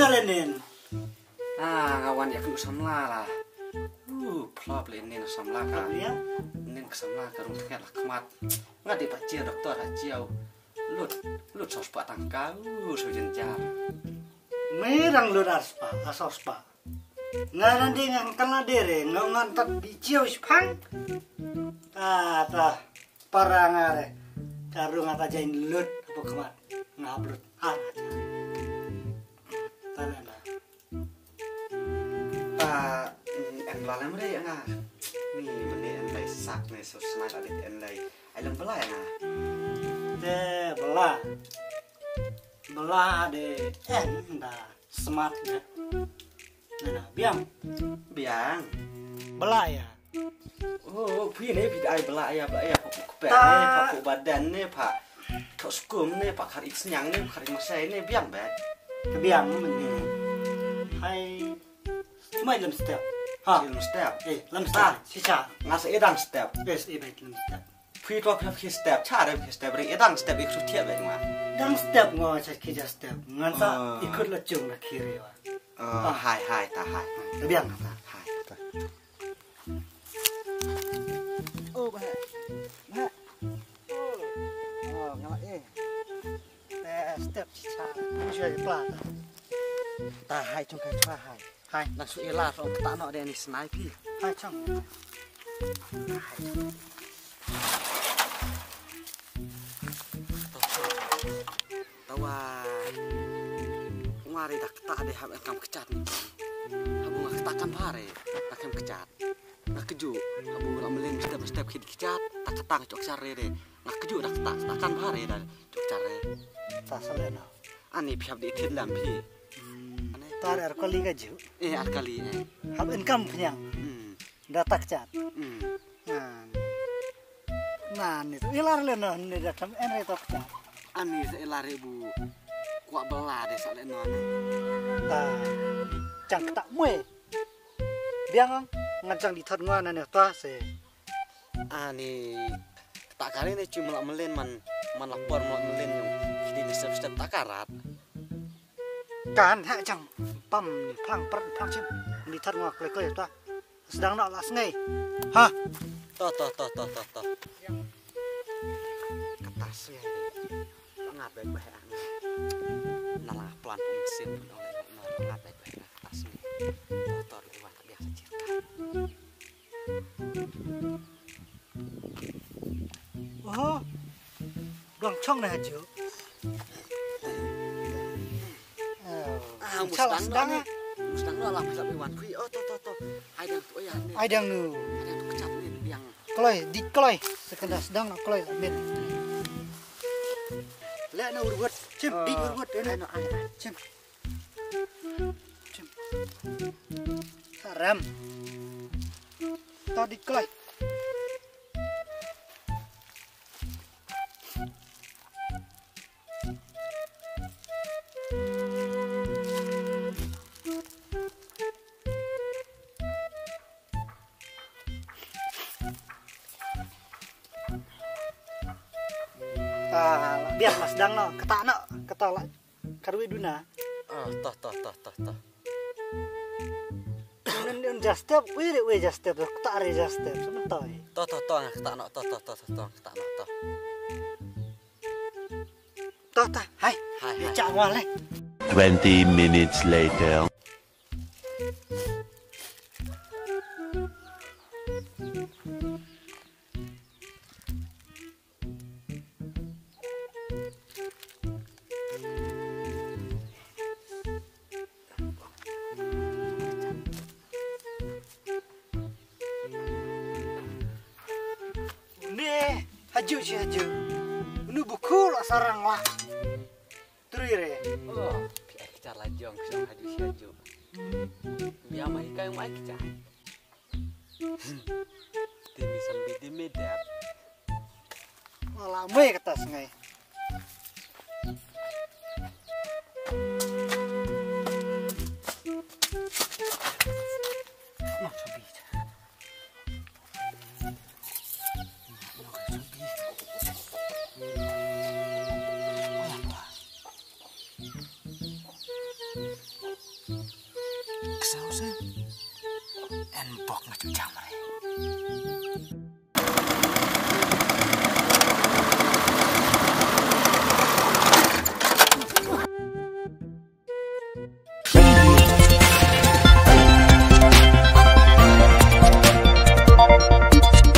Nalenin. Ngawan ya kena samla lah. Plop lenin samla ka. Ya. Nen kesamla ka rung tket lah kemat. Nggak dibaca dokter hajiau. Lut sos pak tangkau sujenjar. Merang lu aspa, asospa. Ngaran dia ngangkal dere, ngantat biciau spang. Tah parangare. Karu ngata jain lut apa kemat. Ngablut aja. Tanana. Lalam re ya nga. Ni mene en lai sak ne so snai alit en lai. Alam bela ya nga. Te belah de dah smart ya. Nah, biang belah ya. Oh, pi ne pi ai bela ya pak pe ne pak badan ne pak kau skum ne pak hari senyang ne hari masai ne biang ba. Kebiang meni. Hai cuma dalam step. Film step. Dalam step. Sisa ngas edang step. Yes, baik dalam step. Pi to pi step, cara pi step ring edang step ikut tiap ba ma. Dalam step ngau cak kerja step. Ngansa ikut lecung nak kiri wa. Hai ta hai. Kebiang ta. Hai. Oh, bah. Oh, ngalak step sisa. Sudah pelat. Ta hai trong kai chua hai. Hai, Nang su ela ro ta no de ni snai pi. hai chong. Tawa ngari dak ta de ham kam kecat ni. Habu ngak takan pare, takam kecat. Nak keju, habu la melin step kid kecat, tak ketang cok sare de. Nak keju dak takan pare dan cok sare. Tak selena. Ani piap di tin lam pi. Tar kali gaju. Arkali ni. Hab income penyang. Datak cat. Nah, itu ilar leno ni datam enre tok cat. Ani se elare bu. Kuak bela de sak leno ni. Ta cang tak mue. Biang ngajang di thot ngwa na ta se. Ani tak kali ni cuma melin man lapor melin yang kini step takarat. Kan hak cang pam ni plang cim di thot ngwa klek ta. Sedang nak las ngai. Ha. To. Ketas ya. Ngabai bae. Nalah pelan mesin oleh ngabai bae ketas ni. Motor iwan tak biasa cerita. Oh. Dong chong na haju. Mustang no lah bisa iwan kui. Oh to. Ai dang tu ya ni. Ai dang nu. Ada tu kecap ni yang Kloi sekedar sedang nak kloi min. Lek na urut cim di urut ena ai cim. Saram. Tadi kloi. Biar mas dang no ketak lah karwi duna. Toh. Nen just step we just step ketak re just step sebentar. Toh ketak no toh. Hai. Cak wale. 20 minutes later. Haju. Ini buku lah sarang lah. Terus re. Oh, biar lah jong sang haju. Biar mai kai mai kica. Demi sambil di medap. Malah mai kata sungai. en bok ngacu jamre